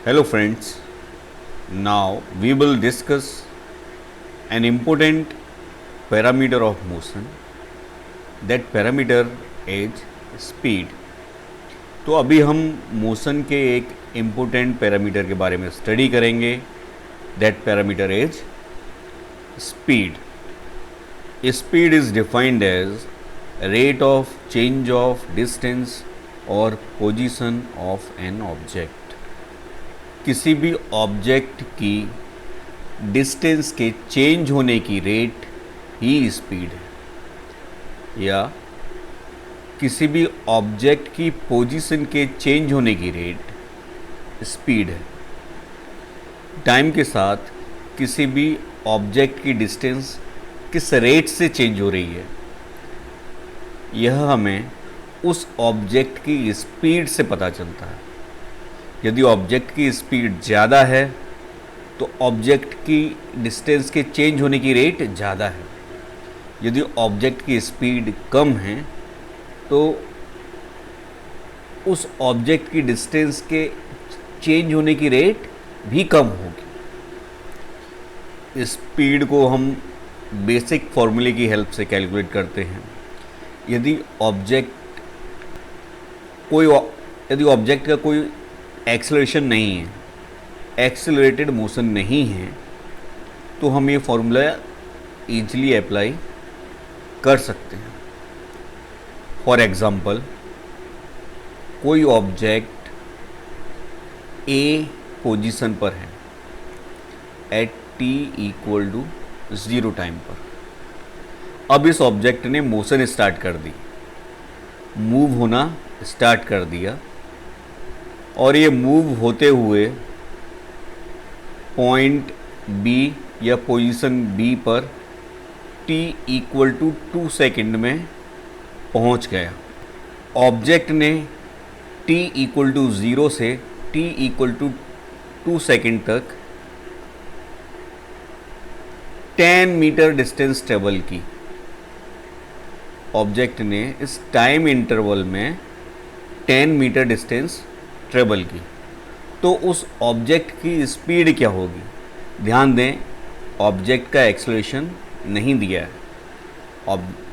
Hello friends, now we will discuss an important parameter of motion. That parameter is speed. तो अभी हम motion के एक important parameter के बारे में स्टडी करेंगे. That parameter is speed. Speed is defined as rate of change of distance और पोजीशन ऑफ एन ऑब्जेक्ट. किसी भी ऑब्जेक्ट की डिस्टेंस के चेंज होने की रेट ही स्पीड है, या किसी भी ऑब्जेक्ट की पोजीशन के चेंज होने की रेट स्पीड है. टाइम के साथ किसी भी ऑब्जेक्ट की डिस्टेंस किस रेट से चेंज हो रही है, यह हमें उस ऑब्जेक्ट की स्पीड से पता चलता है. यदि ऑब्जेक्ट की स्पीड ज़्यादा है तो ऑब्जेक्ट की डिस्टेंस के चेंज होने की रेट ज़्यादा है. यदि ऑब्जेक्ट की स्पीड कम है तो उस ऑब्जेक्ट की डिस्टेंस के चेंज होने की रेट भी कम होगी. स्पीड को हम बेसिक फॉर्मूले की हेल्प से कैलकुलेट करते हैं. यदि ऑब्जेक्ट का कोई एक्सेलरेशन नहीं है, एक्सेलरेटेड मोशन नहीं है, तो हम ये फॉर्मूला ईजिली अप्लाई कर सकते हैं. फॉर एग्ज़ाम्पल, कोई ऑब्जेक्ट ए पोजीशन पर है at T equal to 0 time पर. अब इस ऑब्जेक्ट ने मोशन स्टार्ट कर दी, मूव होना स्टार्ट कर दिया, और ये मूव होते हुए पॉइंट बी या पोजीशन बी पर t इक्वल टू 2 सेकेंड में पहुंच गया. ऑब्जेक्ट ने t इक्वल टू 0 से t इक्वल टू 2 सेकेंड तक 10 मीटर डिस्टेंस ट्रेवल की. ऑब्जेक्ट ने इस टाइम इंटरवल में 10 मीटर डिस्टेंस ट्रेवल की. तो उस ऑब्जेक्ट की स्पीड क्या होगी? ध्यान दें, ऑब्जेक्ट का एक्सेलरेशन नहीं दिया है.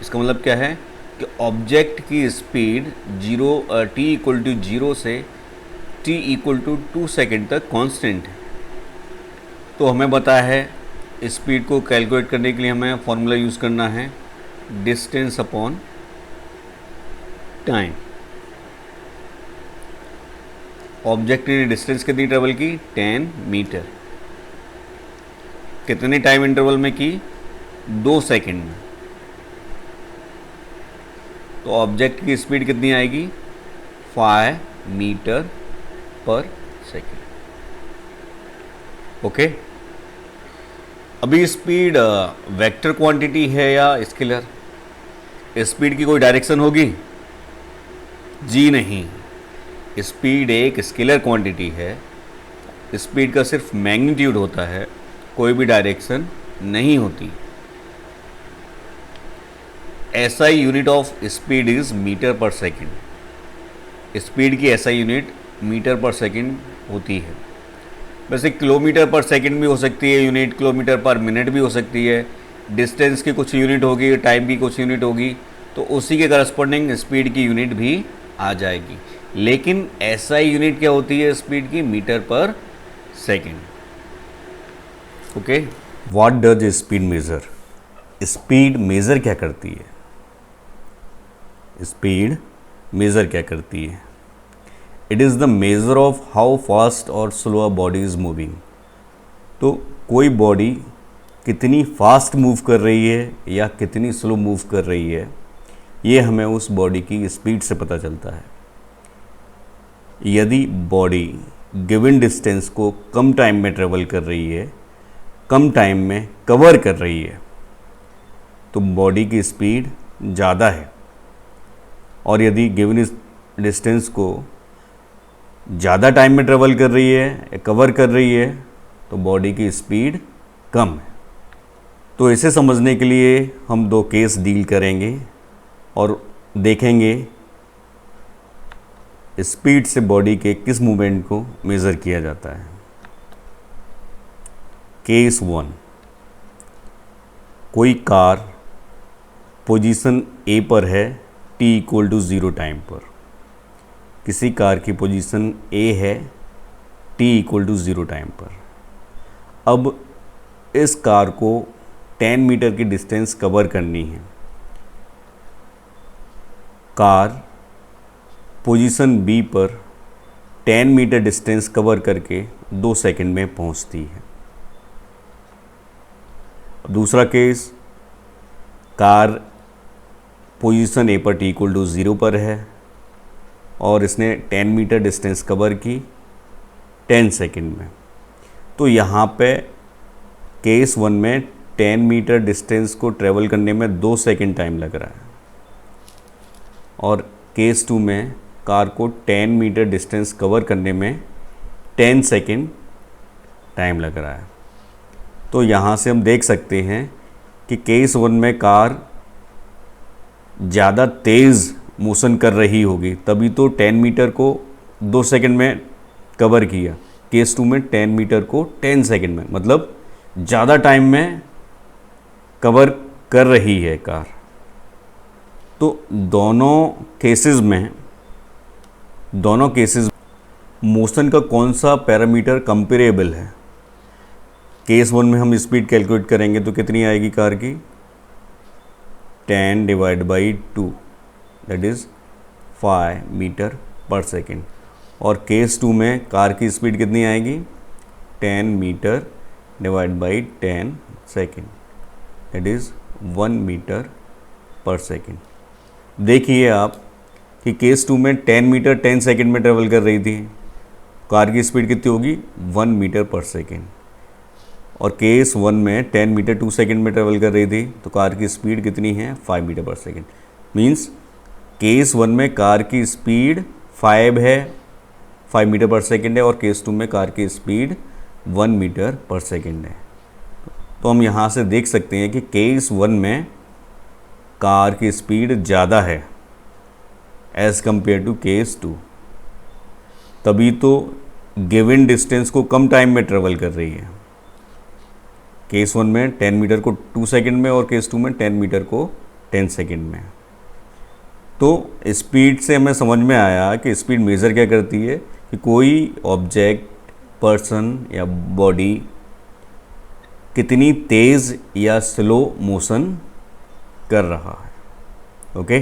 इसका मतलब क्या है कि ऑब्जेक्ट की स्पीड t इक्वल टू 0 से t इक्वल टू 2 सेकेंड तक कांस्टेंट है. तो हमें पता है स्पीड को कैलकुलेट करने के लिए हमें फॉर्मूला यूज़ करना है डिस्टेंस अपॉन टाइम. ऑब्जेक्ट ने डिस्टेंस कितनी ट्रेवल की? 10 मीटर. कितने टाइम इंटरवल में की? 2 सेकेंड में. तो ऑब्जेक्ट की स्पीड कितनी आएगी? 5 मीटर पर सेकेंड. ओके. अभी स्पीड वेक्टर क्वांटिटी है या स्केलर? स्पीड की कोई डायरेक्शन होगी? जी नहीं. स्पीड एक स्केलर क्वांटिटी है. स्पीड का सिर्फ मैग्नीट्यूड होता है, कोई भी डायरेक्शन नहीं होती. SI unit of speed is metre पर सेकेंड. स्पीड की SI यूनिट मीटर पर सेकेंड होती है. वैसे किलोमीटर पर सेकेंड भी हो सकती है यूनिट, किलोमीटर पर मिनट भी हो सकती है. डिस्टेंस की कुछ यूनिट होगी, टाइम की कुछ यूनिट होगी, तो उसी के करस्पॉन्डिंग स्पीड की यूनिट भी आ जाएगी. लेकिन SI यूनिट क्या होती है स्पीड की? मीटर पर second. Okay. What does speed measure? Speed measure क्या करती है? स्पीड मेजर क्या करती है? It is the measure of how fast और slow a body is moving. तो कोई बॉडी कितनी फास्ट मूव कर रही है या कितनी स्लो मूव कर रही है, ये हमें उस बॉडी की स्पीड से पता चलता है. यदि बॉडी गिवन डिस्टेंस को कम टाइम में ट्रेवल कर रही है, कम टाइम में कवर कर रही है, तो बॉडी की स्पीड ज़्यादा है. और यदि गिवन डिस्टेंस को ज़्यादा टाइम में ट्रेवल कर रही है, कवर कर रही है, तो बॉडी की स्पीड कम है. तो इसे समझने के लिए हम 2 केस डील करेंगे और देखेंगे स्पीड से बॉडी के किस मूवमेंट को मेज़र किया जाता है? केस 1, कोई कार पोजीशन ए पर है t=0 टाइम पर। किसी कार की पोजीशन ए है t=0 टाइम पर। अब इस कार को 10 मीटर की डिस्टेंस कवर करनी है। कार पोजीशन बी पर 10 मीटर डिस्टेंस कवर करके 2 सेकंड में पहुंचती है। दूसरा केस, कार पोजीशन ए पर t=0 पर है और इसने 10 मीटर डिस्टेंस कवर की 10 सेकंड में। तो यहाँ पे केस 1 में 10 मीटर डिस्टेंस को ट्रेवल करने में 2 सेकंड टाइम लग रहा है और केस 2 में कार को 10 मीटर डिस्टेंस कवर करने में 10 सेकंड टाइम लग रहा है। तो यहाँ से हम देख सकते हैं कि केस 1 में कार ज़्यादा तेज़ मोशन कर रही होगी, तभी तो 10 मीटर को 2 सेकंड में कवर किया। केस 2 में 10 मीटर को 10 सेकंड में, मतलब ज़्यादा टाइम में कवर कर रही है कार। तो दोनों केसेस मोशन का कौन सा पैरामीटर कंपेरेबल है? केस 1 में हम स्पीड कैलकुलेट करेंगे तो कितनी आएगी कार की? 10/2 दैट इज़ 5 मीटर पर सेकेंड। और केस 2 में कार की स्पीड कितनी आएगी? 10 metre divide by 10 second that is 1 metre पर सेकेंड। देखिए आप कि केस 2 में 10 मीटर 10 सेकेंड में ट्रेवल कर रही थी, कार की स्पीड कितनी होगी? 1 मीटर पर सेकेंड। और केस 1 में 10 मीटर 2 सेकेंड में ट्रेवल कर रही थी, तो कार की स्पीड कितनी है? 5 मीटर पर सेकेंड। मीन्स केस 1 में कार की स्पीड 5 मीटर पर सेकेंड है और केस 2 में कार की स्पीड 1 मीटर पर सेकेंड है। तो हम यहाँ से देख सकते हैं कि केस 1 में कार की स्पीड ज़्यादा है एज़ कम्पेयर टू केस 2, तभी तो गिवन डिस्टेंस को कम टाइम में ट्रेवल कर रही है। केस 1 में 10 मीटर को 2 सेकंड में और केस 2 में 10 मीटर को 10 सेकंड में। तो स्पीड से हमें समझ में आया कि स्पीड मेज़र क्या करती है कि कोई ऑब्जेक्ट, पर्सन या बॉडी कितनी तेज़ या स्लो मोशन कर रहा है। ओके।